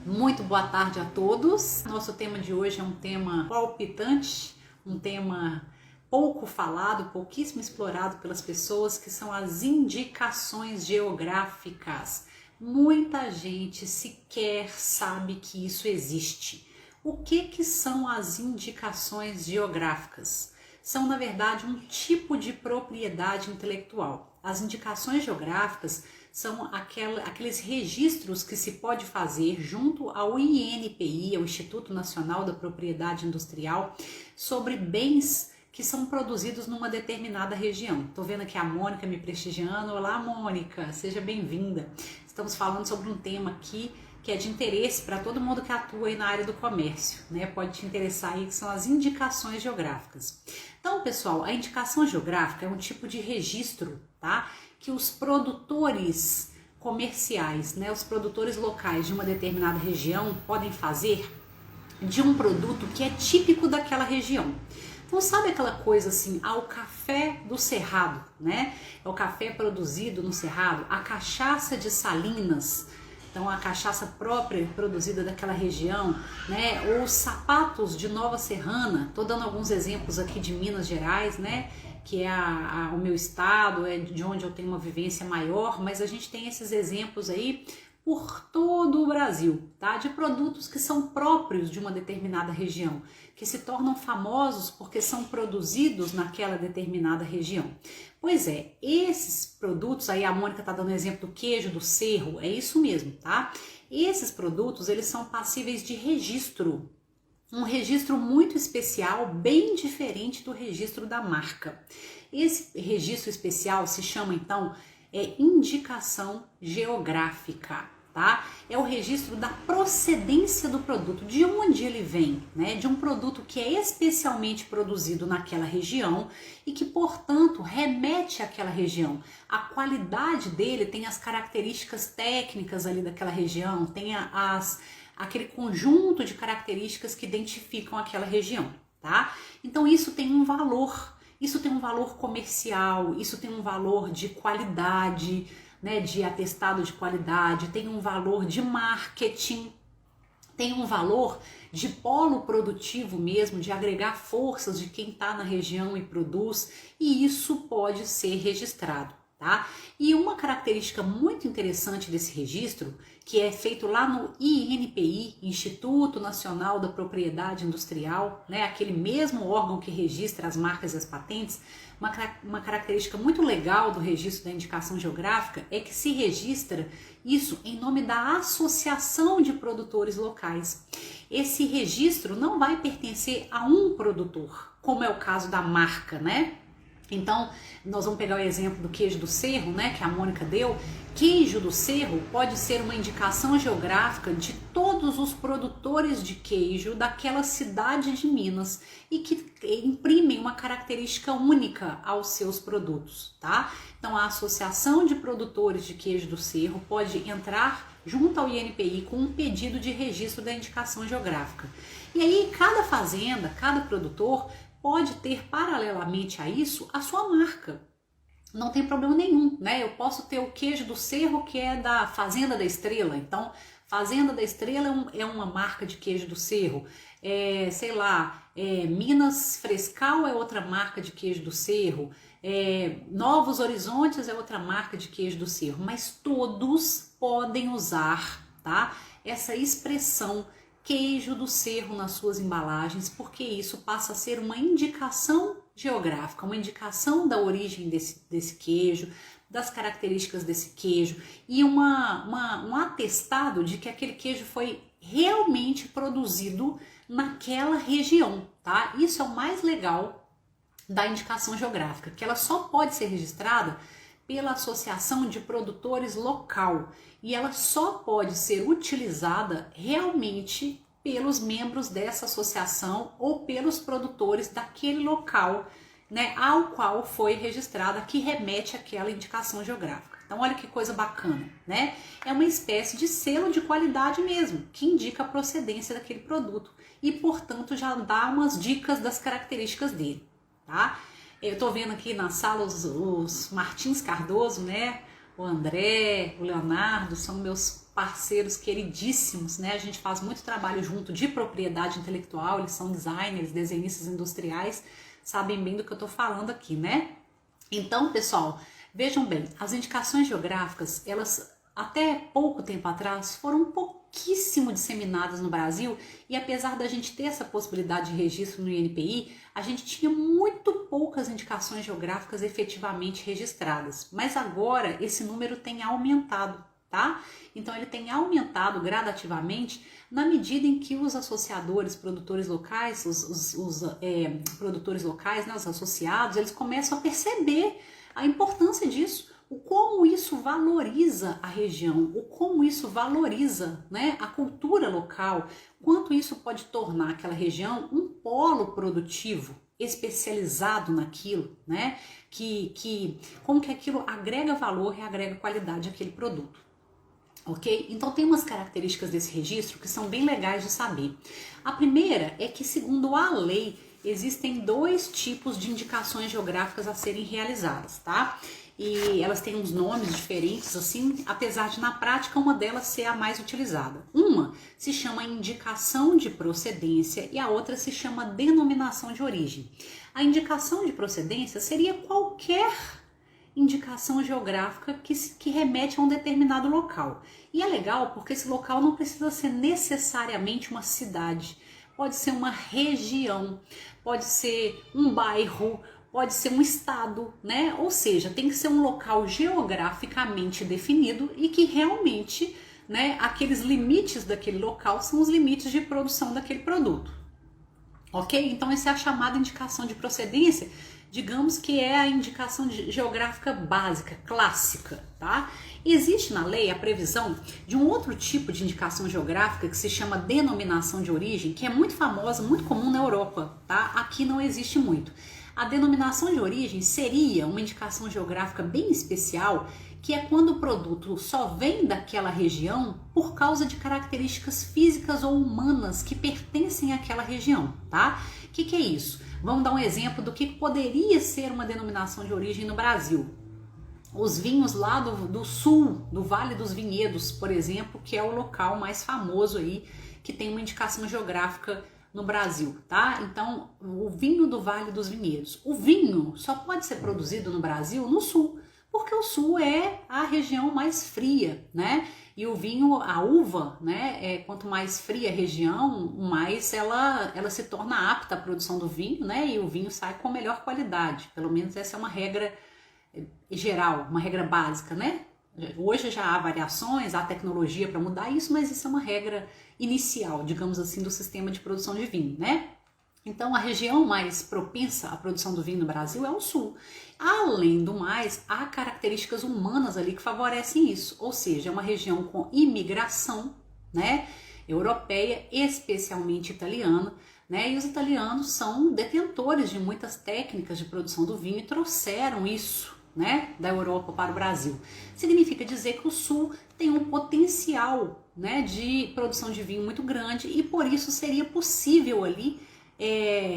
Muito boa tarde a todos. Nosso tema de hoje é um tema palpitante, um tema pouco falado, pouquíssimo explorado pelas pessoas, que são as indicações geográficas. Muita gente sequer sabe que isso existe. O que são as indicações geográficas? São, na verdade, um tipo de propriedade intelectual. As indicações geográficas são aqueles registros que se pode fazer junto ao INPI, ao Instituto Nacional da Propriedade Industrial, sobre bens que são produzidos numa determinada região. Estou vendo aqui a Mônica me prestigiando. Olá, Mônica, seja bem-vinda. Estamos falando sobre um tema aqui que é de interesse para todo mundo que atua aí na área do comércio, né? Pode te interessar aí, que são as indicações geográficas. Então, pessoal, a indicação geográfica é um tipo de registro, tá? Que os produtores comerciais, né, os produtores locais de uma determinada região podem fazer de um produto que é típico daquela região. Então, sabe aquela coisa assim, o café do Cerrado, né? É o café produzido no Cerrado, a cachaça de Salinas, então a cachaça própria produzida daquela região, né? Ou os sapatos de Nova Serrana. Tô dando alguns exemplos aqui de Minas Gerais, né? Que é o meu estado, é de onde eu tenho uma vivência maior, mas a gente tem esses exemplos aí por todo o Brasil, tá? De produtos que são próprios de uma determinada região, que se tornam famosos porque são produzidos naquela determinada região. Pois é, esses produtos, aí a Mônica tá dando exemplo do queijo do Cerro, é isso mesmo, tá? Esses produtos, eles são passíveis de registro, um registro muito especial, bem diferente do registro da marca. Esse registro especial se chama, então, indicação geográfica, tá? É o registro da procedência do produto, de onde ele vem, né? De um produto que é especialmente produzido naquela região e que, portanto, remete àquela região. A qualidade dele tem as características técnicas ali daquela região, tem aquele conjunto de características que identificam aquela região, tá? Então isso tem um valor. Isso tem um valor comercial, isso tem um valor de qualidade, né, de atestado de qualidade, tem um valor de marketing, tem um valor de polo produtivo mesmo, de agregar forças de quem está na região e produz, e isso pode ser registrado, tá? E uma característica muito interessante desse registro, que é feito lá no INPI, Instituto Nacional da Propriedade Industrial, né, aquele mesmo órgão que registra as marcas e as patentes, uma característica muito legal do registro da indicação geográfica é que se registra isso em nome da Associação de Produtores Locais. Esse registro não vai pertencer a um produtor, como é o caso da marca, né? Então, nós vamos pegar o exemplo do queijo do Cerro, né, que a Mônica deu. Queijo do Cerro pode ser uma indicação geográfica de todos os produtores de queijo daquela cidade de Minas e que imprimem uma característica única aos seus produtos, tá? Então, a Associação de Produtores de Queijo do Cerro pode entrar junto ao INPI com um pedido de registro da indicação geográfica. E aí, cada fazenda, cada produtor pode ter, paralelamente a isso, a sua marca. Não tem problema nenhum, né? Eu posso ter o queijo do Cerro, que é da Fazenda da Estrela. Então, Fazenda da Estrela é uma marca de queijo do Cerro. Sei lá, Minas Frescal é outra marca de queijo do Cerro. Novos Horizontes é outra marca de queijo do Cerro. Mas todos podem usar, tá? Essa expressão queijo do Cerro nas suas embalagens, porque isso passa a ser uma indicação geográfica, uma indicação da origem desse queijo, das características desse queijo e um atestado de que aquele queijo foi realmente produzido naquela região, tá? Isso é o mais legal da indicação geográfica, que ela só pode ser registrada pela Associação de Produtores Local e ela só pode ser utilizada realmente pelos membros dessa associação ou pelos produtores daquele local, né, ao qual foi registrada, que remete àquela indicação geográfica. Então, olha que coisa bacana, né? É uma espécie de selo de qualidade mesmo, que indica a procedência daquele produto e, portanto, já dá umas dicas das características dele, tá? Eu tô vendo aqui na sala os Martins Cardoso, né? o André, o Leonardo, são meus parceiros queridíssimos, né? A gente faz muito trabalho junto de propriedade intelectual, eles são designers, desenhistas industriais, sabem bem do que eu tô falando aqui, né? Então, pessoal, vejam bem, as indicações geográficas, elas até pouco tempo atrás foram pouquíssimo disseminadas no Brasil, e apesar da gente ter essa possibilidade de registro no INPI, a gente tinha muito poucas indicações geográficas efetivamente registradas. Mas agora esse número tem aumentado, tá? Então ele tem aumentado gradativamente na medida em que os associadores, produtores locais, os produtores locais, né, os associados, eles começam a perceber a importância disso, o como isso valoriza a região, o como isso valoriza, né, a cultura local, quanto isso pode tornar aquela região um polo produtivo especializado naquilo, né, como que aquilo agrega valor e agrega qualidade àquele produto. Ok? Então tem umas características desse registro que são bem legais de saber. A primeira é que, segundo a lei, existem 2 tipos de indicações geográficas a serem realizadas, tá? E elas têm uns nomes diferentes, assim, apesar de na prática uma delas ser a mais utilizada. Uma se chama indicação de procedência e a outra se chama denominação de origem. A indicação de procedência seria qualquer indicação geográfica que remete a um determinado local. E é legal porque esse local não precisa ser necessariamente uma cidade, pode ser uma região, pode ser um bairro, pode ser um estado, né? Ou seja, tem que ser um local geograficamente definido e que realmente, né, aqueles limites daquele local são os limites de produção daquele produto. Ok? Então essa é a chamada indicação de procedência, digamos que é a indicação geográfica básica, clássica, tá? Existe na lei a previsão de um outro tipo de indicação geográfica que se chama denominação de origem, que é muito famosa, muito comum na Europa, tá? Aqui não existe muito. A denominação de origem seria uma indicação geográfica bem especial, que é quando o produto só vem daquela região por causa de características físicas ou humanas que pertencem àquela região, tá? O que é isso? Vamos dar um exemplo do que poderia ser uma denominação de origem no Brasil. Os vinhos lá do sul, do Vale dos Vinhedos, por exemplo, que é o local mais famoso aí, que tem uma indicação geográfica no Brasil, tá? Então, o vinho do Vale dos Vinhedos. O vinho só pode ser produzido no Brasil no sul, porque o sul é a região mais fria, né? E o vinho, a uva, né? Quanto mais fria a região, mais ela se torna apta à produção do vinho, né? E o vinho sai com melhor qualidade. Pelo menos essa é uma regra geral, uma regra básica, né? Hoje já há variações, há tecnologia para mudar isso, mas isso é uma regra inicial, digamos assim, do sistema de produção de vinho, né? Então, a região mais propensa à produção do vinho no Brasil é o sul. Além do mais, há características humanas ali que favorecem isso, ou seja, é uma região com imigração, né, europeia, especialmente italiana, né, e os italianos são detentores de muitas técnicas de produção do vinho e trouxeram isso, né, da Europa para o Brasil. Significa dizer que o sul tem um potencial, né, de produção de vinho muito grande e por isso seria possível ali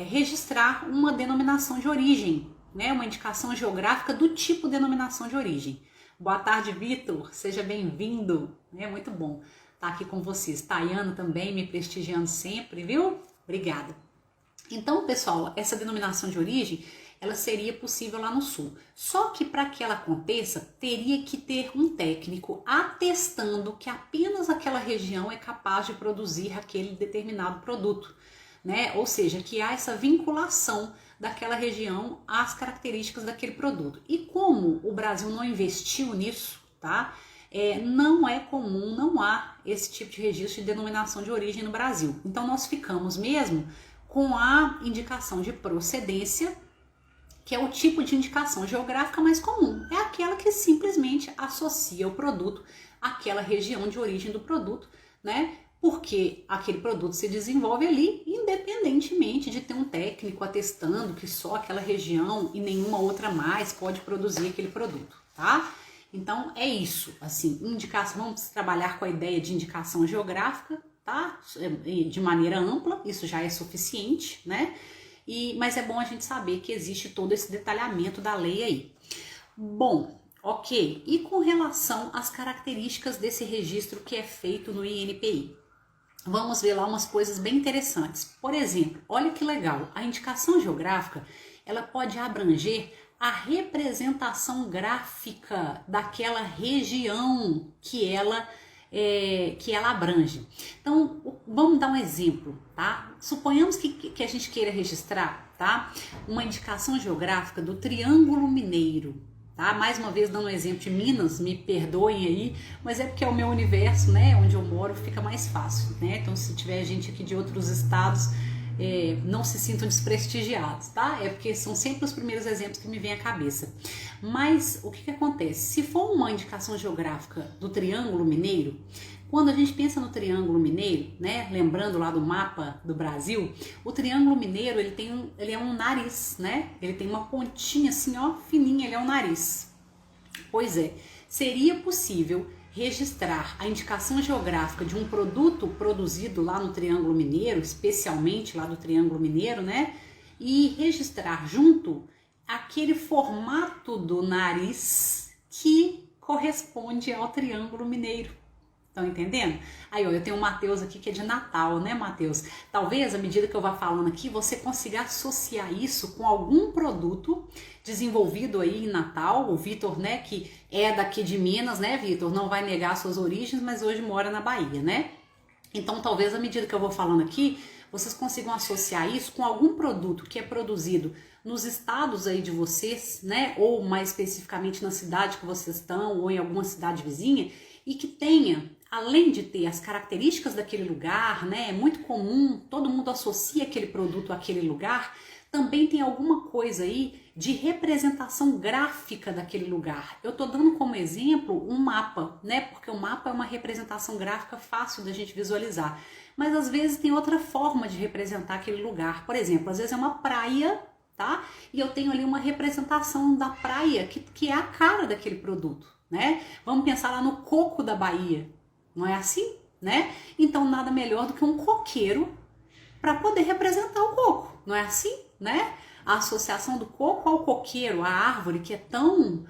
registrar uma denominação de origem, né, uma indicação geográfica do tipo denominação de origem. Boa tarde, Vitor, seja bem-vindo, é muito bom estar aqui com vocês. Tayana também me prestigiando sempre, viu? Obrigada. Então, pessoal, essa denominação de origem, ela seria possível lá no sul. Só que para que ela aconteça, teria que ter um técnico atestando que apenas aquela região é capaz de produzir aquele determinado produto, né? Ou seja, que há essa vinculação daquela região às características daquele produto. E como o Brasil não investiu nisso, tá? Não é comum, não há esse tipo de registro de denominação de origem no Brasil. Então nós ficamos mesmo com a indicação de procedência, que é o tipo de indicação geográfica mais comum. É aquela que simplesmente associa o produto àquela região de origem do produto, né? Porque aquele produto se desenvolve ali, independentemente de ter um técnico atestando que só aquela região e nenhuma outra mais pode produzir aquele produto, tá? Então é isso, assim, indicação, vamos trabalhar com a ideia de indicação geográfica, tá? De maneira ampla, isso já é suficiente, né? Mas é bom a gente saber que existe todo esse detalhamento da lei aí. Bom, Ok, e com relação às características desse registro que é feito no INPI? Vamos ver lá umas coisas bem interessantes. Por exemplo, olha que legal, a indicação geográfica, ela pode abranger a representação gráfica daquela região que ela abrange. Então, vamos dar um exemplo, tá? Suponhamos que a gente queira registrar, tá? Uma indicação geográfica do Triângulo Mineiro, tá? Mais uma vez dando um exemplo de Minas, me perdoem aí, mas é porque é o meu universo, né? Onde eu moro fica mais fácil, né? Então, se tiver gente aqui de outros estados, não se sintam desprestigiados, tá? É porque são sempre os primeiros exemplos que me vêm à cabeça. Mas o que acontece? Se for uma indicação geográfica do Triângulo Mineiro, quando a gente pensa no Triângulo Mineiro, né, lembrando lá do mapa do Brasil, o Triângulo Mineiro ele é um nariz, né? Ele tem uma pontinha assim, ó, fininha, ele é um nariz. Pois é, seria possível registrar a indicação geográfica de um produto produzido lá no Triângulo Mineiro, especialmente lá do Triângulo Mineiro, né? E registrar junto aquele formato do nariz que corresponde ao Triângulo Mineiro. Estão entendendo? Aí, ó, eu tenho o Matheus aqui que é de Natal, né, Matheus? Talvez, à medida que eu vá falando aqui, você consiga associar isso com algum produto desenvolvido aí em Natal. O Vitor, né, que é daqui de Minas, né, Vitor? Não vai negar suas origens, mas hoje mora na Bahia, né? Então, talvez, à medida que eu vou falando aqui, vocês consigam associar isso com algum produto que é produzido nos estados aí de vocês, né? Ou mais especificamente na cidade que vocês estão, ou em alguma cidade vizinha, e que tenha, além de ter as características daquele lugar, né? É muito comum, todo mundo associa aquele produto àquele lugar, também tem alguma coisa aí de representação gráfica daquele lugar. Eu tô dando como exemplo um mapa, né? Porque o mapa é uma representação gráfica fácil da gente visualizar. Mas às vezes tem outra forma de representar aquele lugar. Por exemplo, às vezes é uma praia, tá? E eu tenho ali uma representação da praia que é a cara daquele produto, né? Vamos pensar lá no coco da Bahia, não é assim, né? Então nada melhor do que um coqueiro para poder representar o coco, não é assim, né? A associação do coco ao coqueiro, a árvore que é tão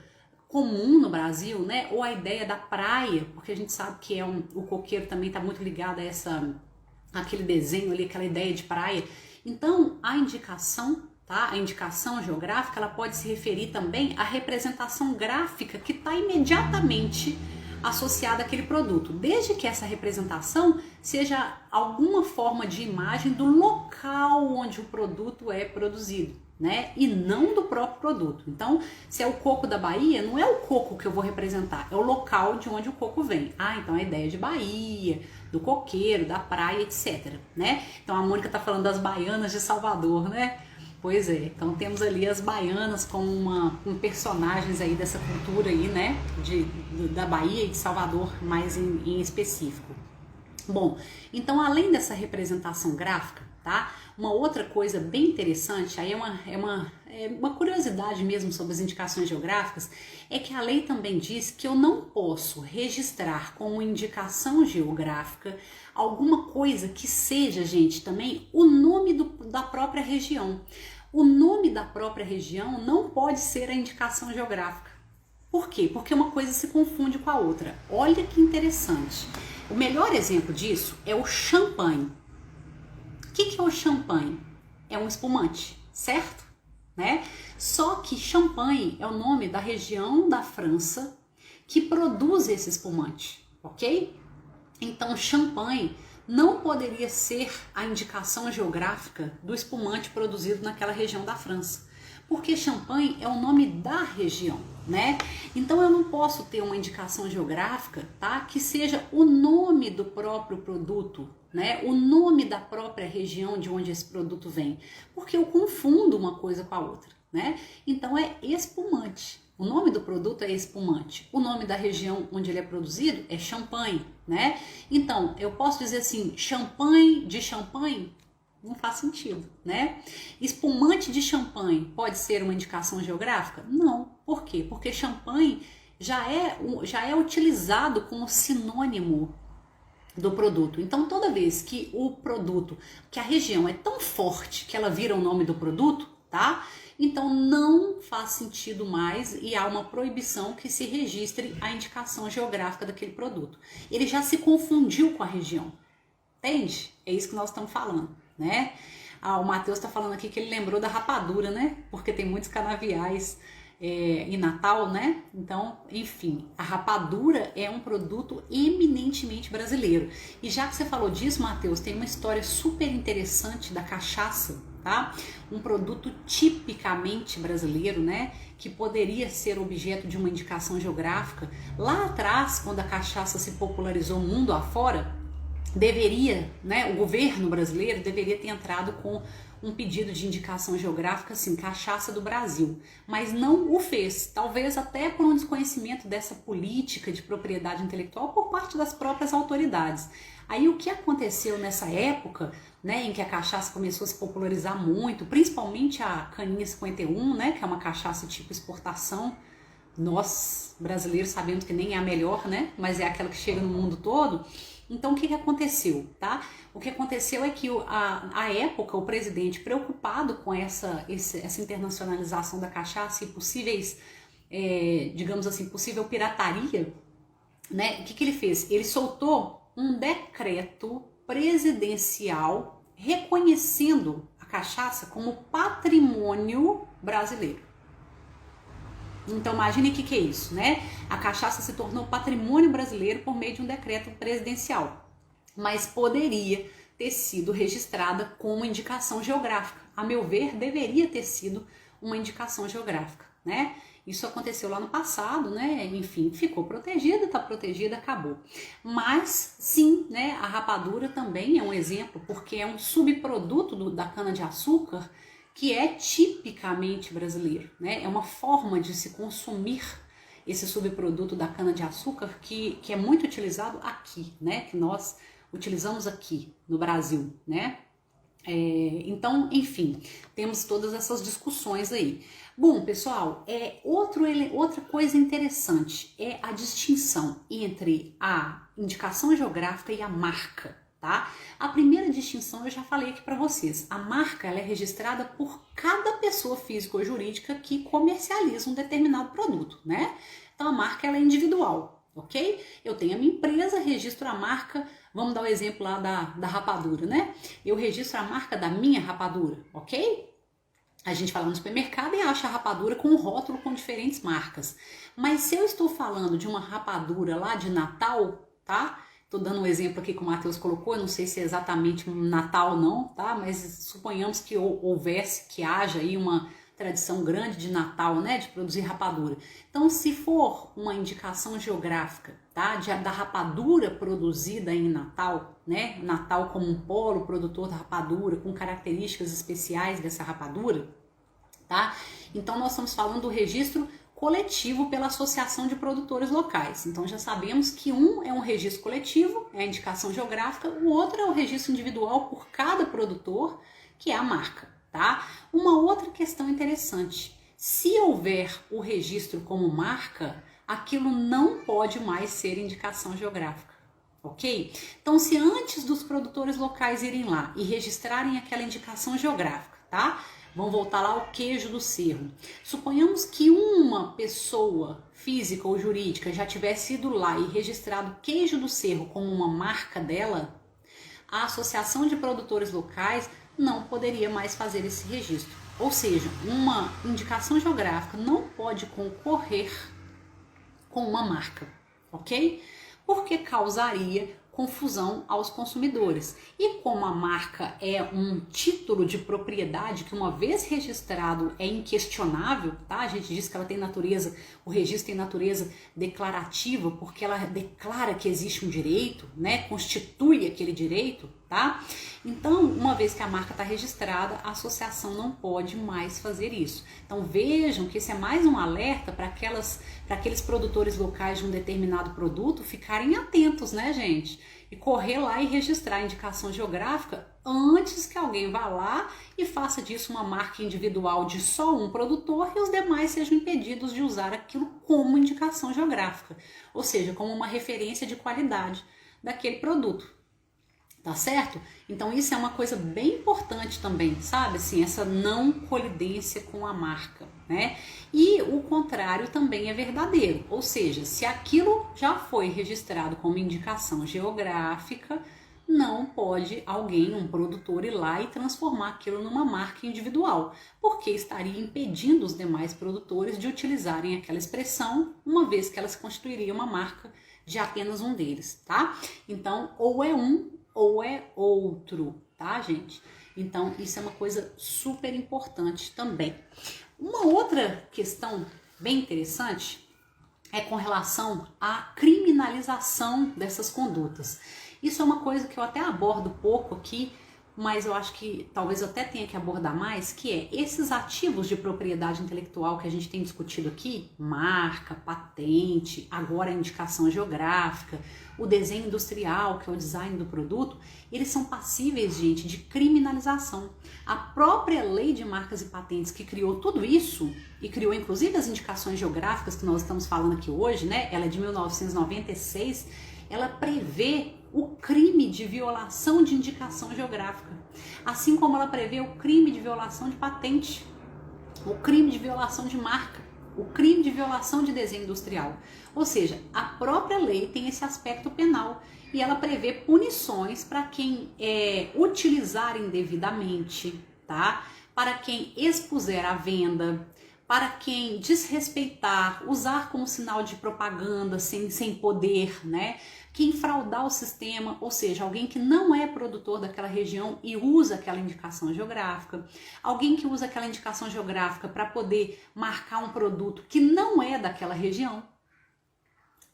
comum no Brasil, né? Ou a ideia da praia, porque a gente sabe que o coqueiro também está muito ligado a aquele desenho ali, aquela ideia de praia. Então a indicação, tá? A indicação geográfica, ela pode se referir também à representação gráfica que está imediatamente associada àquele produto, desde que essa representação seja alguma forma de imagem do local onde o produto é produzido, né? E não do próprio produto. Então, se é o coco da Bahia, não é o coco que eu vou representar, é o local de onde o coco vem. Ah, então a ideia de Bahia, do coqueiro, da praia, etc, né? Então a Mônica tá falando das baianas de Salvador, né? Pois é, então temos ali as baianas como personagens aí dessa cultura aí, né, da Bahia e de Salvador mais em específico. Bom, então além dessa representação gráfica, tá, uma outra coisa bem interessante, aí é uma curiosidade mesmo sobre as indicações geográficas, é que a lei também diz que eu não posso registrar como indicação geográfica alguma coisa que seja, gente, também o nome da própria região. O nome da própria região não pode ser a indicação geográfica. Por quê? Porque uma coisa se confunde com a outra. Olha que interessante. O melhor exemplo disso é o champanhe. O que é o champanhe? É um espumante, certo? Né? Só que champanhe é o nome da região da França que produz esse espumante, ok? Então, champanhe não poderia ser a indicação geográfica do espumante produzido naquela região da França, porque champanhe é o nome da região, né? Então, eu não posso ter uma indicação geográfica, tá? Que seja o nome do próprio produto, né? O nome da própria região de onde esse produto vem, porque eu confundo uma coisa com a outra, né? Então, é espumante. O nome do produto é espumante. O nome da região onde ele é produzido é champanhe, né? Então, eu posso dizer assim, champanhe de champanhe? Não faz sentido, né? Espumante de champanhe pode ser uma indicação geográfica? Não. Por quê? Porque champanhe já é utilizado como sinônimo do produto. Então, toda vez que a região é tão forte que ela vira o nome do produto, tá? Então não faz sentido mais e há uma proibição que se registre a indicação geográfica daquele produto. Ele já se confundiu com a região, entende? É isso que nós estamos falando, né? O Matheus está falando aqui que ele lembrou da rapadura, né? Porque tem muitos canaviais em Natal, né? Então, enfim, a rapadura é um produto eminentemente brasileiro. E já que você falou disso, Matheus, tem uma história super interessante da cachaça, tá? Um produto tipicamente brasileiro, né? Que poderia ser objeto de uma indicação geográfica. Lá atrás, quando a cachaça se popularizou mundo afora, deveria, né? O governo brasileiro deveria ter entrado com um pedido de indicação geográfica, assim, cachaça do Brasil, mas não o fez, talvez até por um desconhecimento dessa política de propriedade intelectual por parte das próprias autoridades. Aí o que aconteceu nessa época, né, em que a cachaça começou a se popularizar muito, principalmente a Caninha 51, né, que é uma cachaça tipo exportação, nós brasileiros sabemos que nem é a melhor, né, mas é aquela que chega no mundo todo. Então, o que aconteceu, tá? O que aconteceu é que, à época, o presidente, preocupado com essa internacionalização da cachaça e possíveis, digamos assim, possível pirataria, né? O que ele fez? Ele soltou um decreto presidencial reconhecendo a cachaça como patrimônio brasileiro. Então imagine o que é isso, né? A cachaça se tornou patrimônio brasileiro por meio de um decreto presidencial, mas poderia ter sido registrada como indicação geográfica. A meu ver, deveria ter sido uma indicação geográfica, né? Isso aconteceu lá no passado, né? Enfim, ficou protegida, tá protegida, acabou. Mas sim, né? A rapadura também é um exemplo, porque é um subproduto da cana-de-açúcar que é tipicamente brasileiro, né? É uma forma de se consumir esse subproduto da cana-de-açúcar que é muito utilizado aqui, né? Que nós utilizamos aqui no Brasil, né? Então, enfim, temos todas essas discussões aí. Bom, pessoal, outra coisa interessante é a distinção entre a indicação geográfica e a marca. Tá? A primeira distinção eu já falei aqui para vocês. A marca ela é registrada por cada pessoa física ou jurídica que comercializa um determinado produto, né? Então a marca ela é individual, ok? Eu tenho a minha empresa, registro a marca, vamos dar o exemplo lá da rapadura, né? Eu registro a marca da minha rapadura, ok? A gente fala no supermercado e acha a rapadura com um rótulo com diferentes marcas. Mas se eu estou falando de uma rapadura lá de Natal, tá? Tô dando um exemplo aqui que o Matheus colocou, eu não sei se é exatamente Natal ou não, tá? Mas suponhamos que que haja aí uma tradição grande de Natal, né? De produzir rapadura. Então, se for uma indicação geográfica, tá? Da rapadura produzida em Natal, né? Natal como um polo produtor da rapadura, com características especiais dessa rapadura, tá? Então, nós estamos falando do registro coletivo pela Associação de Produtores Locais. Então já sabemos que um é um registro coletivo, é a indicação geográfica, o outro é o registro individual por cada produtor, que é a marca, tá? Uma outra questão interessante, se houver o registro como marca, aquilo não pode mais ser indicação geográfica, ok? Então se antes dos produtores locais irem lá e registrarem aquela indicação geográfica, tá? Vamos voltar lá ao queijo do Cerro. Suponhamos que uma pessoa física ou jurídica já tivesse ido lá e registrado queijo do Cerro como uma marca dela, a Associação de Produtores Locais não poderia mais fazer esse registro. Ou seja, uma indicação geográfica não pode concorrer com uma marca, ok? Porque causaria confusão aos consumidores. E como a marca é um título de propriedade que uma vez registrado é inquestionável, tá? A gente diz que ela tem natureza, o registro tem natureza declarativa, porque ela declara que existe um direito, né? Constitui aquele direito, tá? Então, uma vez que a marca está registrada, a associação não pode mais fazer isso. Então vejam que esse é mais um alerta para aqueles produtores locais de um determinado produto ficarem atentos, né, gente? E correr lá e registrar a indicação geográfica antes que alguém vá lá e faça disso uma marca individual de só um produtor e os demais sejam impedidos de usar aquilo como indicação geográfica, ou seja, como uma referência de qualidade daquele produto. Tá certo? Então isso é uma coisa bem importante também, sabe? Assim, essa não colidência com a marca, né? E o contrário também é verdadeiro, ou seja, se aquilo já foi registrado como indicação geográfica, não pode alguém, um produtor, ir lá e transformar aquilo numa marca individual, porque estaria impedindo os demais produtores de utilizarem aquela expressão, uma vez que ela se constituiria uma marca de apenas um deles, tá? Então, ou é um ou é outro, tá, gente? Então, isso é uma coisa super importante também. Uma outra questão bem interessante é com relação à criminalização dessas condutas. Isso é uma coisa que eu até abordo pouco aqui, mas eu acho que talvez eu até tenha que abordar mais, que é esses ativos de propriedade intelectual que a gente tem discutido aqui, marca, patente, agora a indicação geográfica, o desenho industrial, que é o design do produto, eles são passíveis, gente, de criminalização. A própria lei de marcas e patentes que criou tudo isso, e criou inclusive as indicações geográficas que nós estamos falando aqui hoje, né? Ela é de 1996, ela prevê o crime de violação de indicação geográfica, assim como ela prevê o crime de violação de patente, o crime de violação de marca, o crime de violação de desenho industrial. Ou seja, a própria lei tem esse aspecto penal e ela prevê punições para quem utilizar indevidamente, tá? Para quem expuser à venda, para quem desrespeitar, usar como sinal de propaganda sem poder, né? Quem fraudar o sistema, ou seja, alguém que não é produtor daquela região e usa aquela indicação geográfica, alguém que usa aquela indicação geográfica para poder marcar um produto que não é daquela região,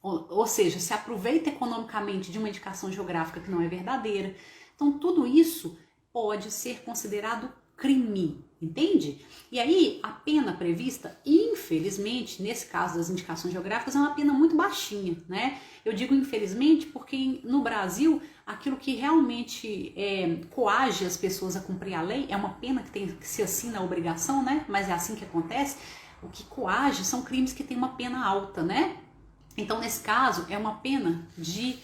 ou seja, se aproveita economicamente de uma indicação geográfica que não é verdadeira. Então, tudo isso pode ser considerado crime, entende? E aí, a pena prevista, infelizmente, nesse caso das indicações geográficas, é uma pena muito baixinha, né? Eu digo infelizmente porque no Brasil, aquilo que realmente coage as pessoas a cumprir a lei, é uma pena que se assina a obrigação, né? Mas é assim que acontece. O que coage são crimes que têm uma pena alta, né? Então, nesse caso, é uma pena de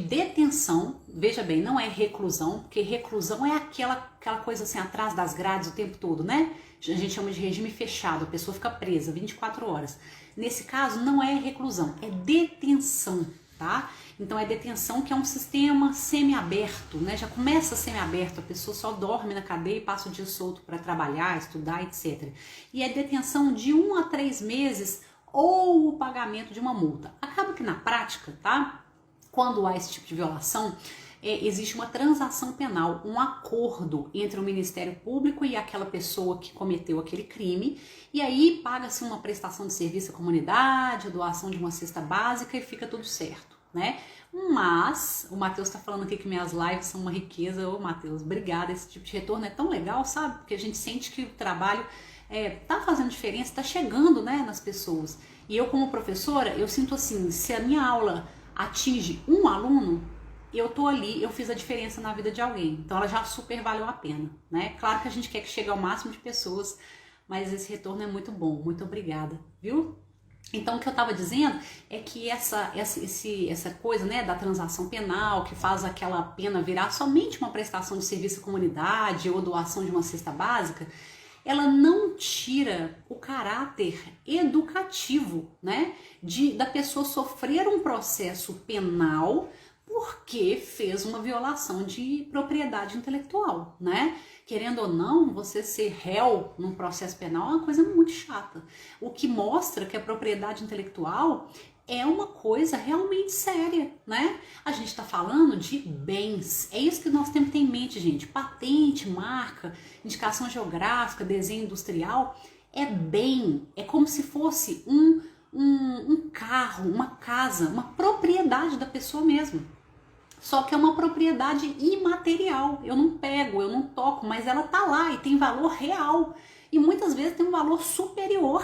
detenção, veja bem, não é reclusão, porque reclusão é aquela coisa assim atrás das grades o tempo todo, né? A gente chama de regime fechado, a pessoa fica presa 24 horas. Nesse caso, não é reclusão, é detenção, tá? Então, é detenção que é um sistema semi-aberto, né? Já começa semi-aberto, a pessoa só dorme na cadeia e passa o dia solto para trabalhar, estudar, etc. E é detenção de 1 a 3 meses ou o pagamento de uma multa. Acaba que na prática, tá? Quando há esse tipo de violação, existe uma transação penal, um acordo entre o Ministério Público e aquela pessoa que cometeu aquele crime, e aí paga-se uma prestação de serviço à comunidade, a doação de uma cesta básica e fica tudo certo, né? Mas, o Matheus tá falando aqui que minhas lives são uma riqueza. Ô Matheus, obrigada, esse tipo de retorno é tão legal, sabe? Porque a gente sente que o trabalho tá fazendo diferença, tá chegando, né, nas pessoas. E eu como professora, eu sinto assim, se a minha aula atinge um aluno, eu tô ali, eu fiz a diferença na vida de alguém. Então ela já super valeu a pena, né? Claro que a gente quer que chegue ao máximo de pessoas, mas esse retorno é muito bom. Muito obrigada, viu? Então o que eu estava dizendo é que essa coisa, né, da transação penal, que faz aquela pena virar somente uma prestação de serviço à comunidade ou doação de uma cesta básica, ela não tira o caráter educativo, né, da pessoa sofrer um processo penal porque fez uma violação de propriedade intelectual, né? Querendo ou não, você ser réu num processo penal é uma coisa muito chata. O que mostra que a propriedade intelectual é uma coisa realmente séria, né? A gente está falando de bens. É isso que nós temos que ter em mente, gente. Patente, marca, indicação geográfica, desenho industrial é bem. É como se fosse um carro, uma casa, uma propriedade da pessoa mesmo. Só que é uma propriedade imaterial. Eu não pego, eu não toco, mas ela tá lá e tem valor real. E muitas vezes tem um valor superior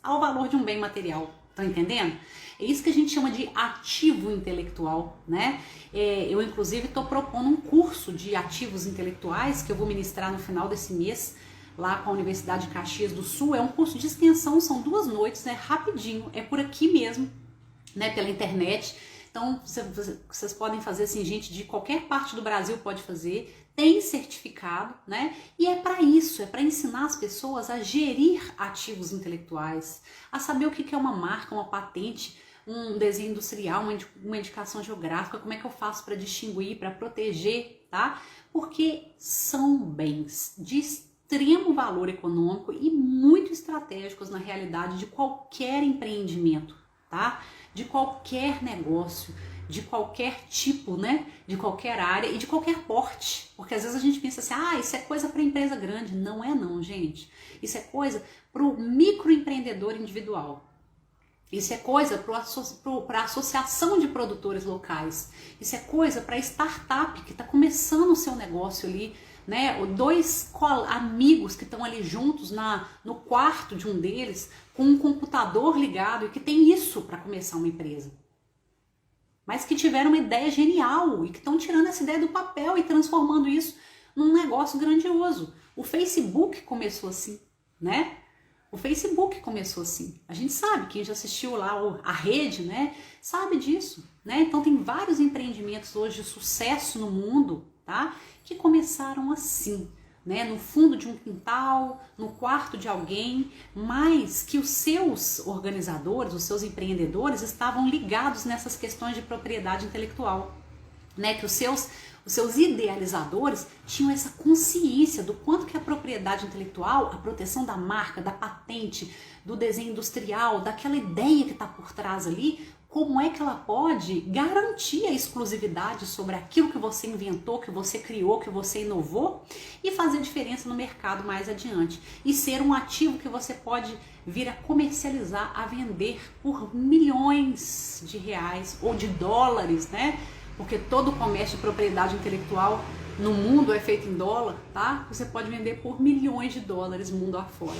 ao valor de um bem material. Tá entendendo? É isso que a gente chama de ativo intelectual, né? Eu, inclusive, estou propondo um curso de ativos intelectuais que eu vou ministrar no final desse mês, lá com a Universidade de Caxias do Sul. É um curso de extensão, são 2 noites, né? Rapidinho, é por aqui mesmo, né? Pela internet. Então, vocês podem fazer assim, gente de qualquer parte do Brasil pode fazer, tem certificado, né? E é para isso, é para ensinar as pessoas a gerir ativos intelectuais, a saber o que é uma marca, uma patente, um desenho industrial, uma indicação geográfica, como é que eu faço para distinguir, para proteger, tá? Porque são bens de extremo valor econômico e muito estratégicos na realidade de qualquer empreendimento, tá? De qualquer negócio, de qualquer tipo, né? De qualquer área e de qualquer porte. Porque às vezes a gente pensa assim, isso é coisa para empresa grande. Não é não, gente. Isso é coisa para o microempreendedor individual. Isso é coisa para a associação de produtores locais. Isso é coisa para startup que está começando o seu negócio ali, né? Dois amigos que estão ali juntos no quarto de um deles, com um computador ligado e que tem isso para começar uma empresa. Mas que tiveram uma ideia genial e que estão tirando essa ideia do papel e transformando isso num negócio grandioso. O Facebook começou assim, né? O Facebook começou assim. A gente sabe, quem já assistiu lá a rede, né? Sabe disso, né? Então tem vários empreendimentos hoje de sucesso no mundo, tá? Que começaram assim, né? No fundo de um quintal, no quarto de alguém, mas que os seus organizadores, os seus empreendedores estavam ligados nessas questões de propriedade intelectual, né? Que os seus idealizadores tinham essa consciência do quanto que a propriedade intelectual, a proteção da marca, da patente, do desenho industrial, daquela ideia que está por trás ali, como é que ela pode garantir a exclusividade sobre aquilo que você inventou, que você criou, que você inovou e fazer diferença no mercado mais adiante. E ser um ativo que você pode vir a comercializar, a vender por milhões de reais ou de dólares, né? Porque todo o comércio de propriedade intelectual no mundo é feito em dólar, tá? Você pode vender por milhões de dólares mundo afora.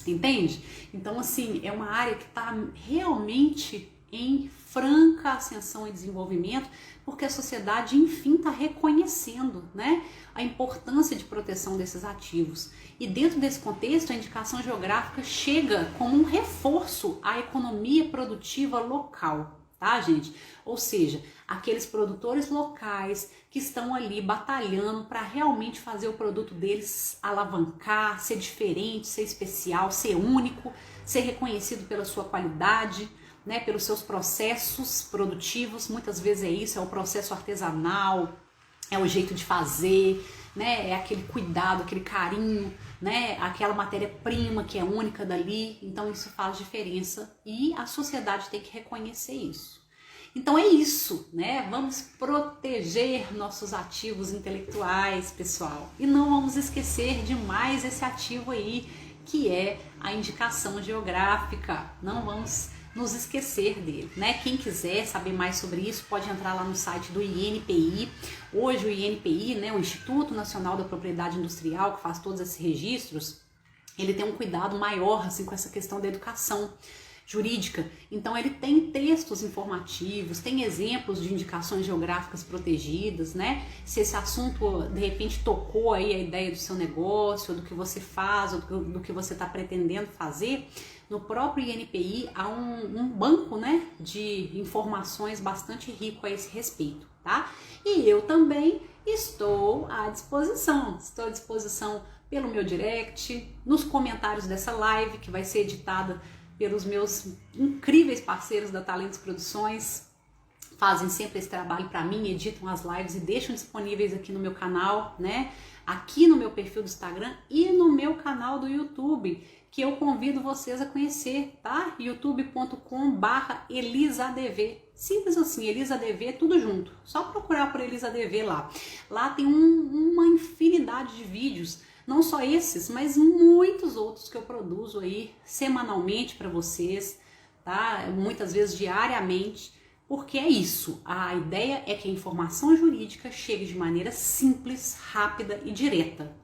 Entende? Então, assim, é uma área que está realmente em franca ascensão e desenvolvimento, porque a sociedade, enfim, está reconhecendo, né, a importância de proteção desses ativos. E dentro desse contexto, a indicação geográfica chega como um reforço à economia produtiva local. Tá, gente? Ou seja, aqueles produtores locais que estão ali batalhando para realmente fazer o produto deles alavancar, ser diferente, ser especial, ser único, ser reconhecido pela sua qualidade, né, pelos seus processos produtivos. Muitas vezes é isso, é o processo artesanal, é o jeito de fazer, né, é aquele cuidado, aquele carinho, né, aquela matéria-prima que é única dali. Então isso faz diferença e a sociedade tem que reconhecer isso. Então é isso, né? Vamos proteger nossos ativos intelectuais, pessoal. E não vamos esquecer de mais esse ativo aí, que é a indicação geográfica. Não vamos nos esquecer dele, né? Quem quiser saber mais sobre isso pode entrar lá no site do INPI. Hoje o INPI, né, o Instituto Nacional da Propriedade Industrial, que faz todos esses registros, ele tem um cuidado maior assim com essa questão da educação jurídica. Então ele tem textos informativos, tem exemplos de indicações geográficas protegidas, né? Se esse assunto de repente tocou aí a ideia do seu negócio, do que você faz, ou do que você está pretendendo fazer, no próprio INPI há um banco, né, de informações bastante rico a esse respeito, tá? E eu também estou à disposição pelo meu direct, nos comentários dessa live que vai ser editada pelos meus incríveis parceiros da Talentos Produções, fazem sempre esse trabalho para mim, editam as lives e deixam disponíveis aqui no meu canal, né? Aqui no meu perfil do Instagram e no meu canal do YouTube, que eu convido vocês a conhecer, tá? youtube.com/ElisaDV. Simples assim, ElisaDV, tudo junto. Só procurar por ElisaDV lá. Lá tem uma infinidade de vídeos, não só esses, mas muitos outros que eu produzo aí semanalmente para vocês, tá? Muitas vezes diariamente, porque é isso. A ideia é que a informação jurídica chegue de maneira simples, rápida e direta.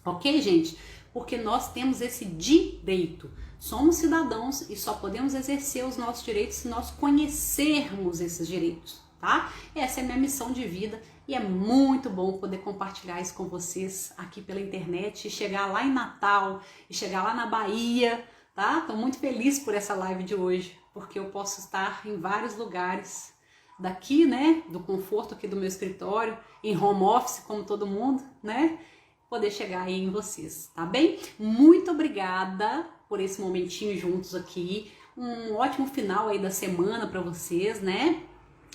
Ok, gente? Porque nós temos esse direito. Somos cidadãos e só podemos exercer os nossos direitos se nós conhecermos esses direitos, tá? Essa é a minha missão de vida e é muito bom poder compartilhar isso com vocês aqui pela internet e chegar lá em Natal e chegar lá na Bahia, tá? Tô muito feliz por essa live de hoje, porque eu posso estar em vários lugares daqui, né, do conforto aqui do meu escritório, em home office, como todo mundo, né, poder chegar aí em vocês, tá bem? Muito obrigada por esse momentinho juntos aqui, um ótimo final aí da semana para vocês, né?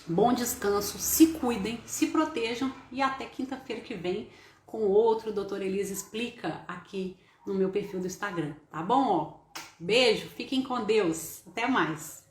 Bom descanso, se cuidem, se protejam e até quinta-feira que vem com outro Doutora Elisa Explica aqui no meu perfil do Instagram, tá bom? Ó, beijo, fiquem com Deus, até mais!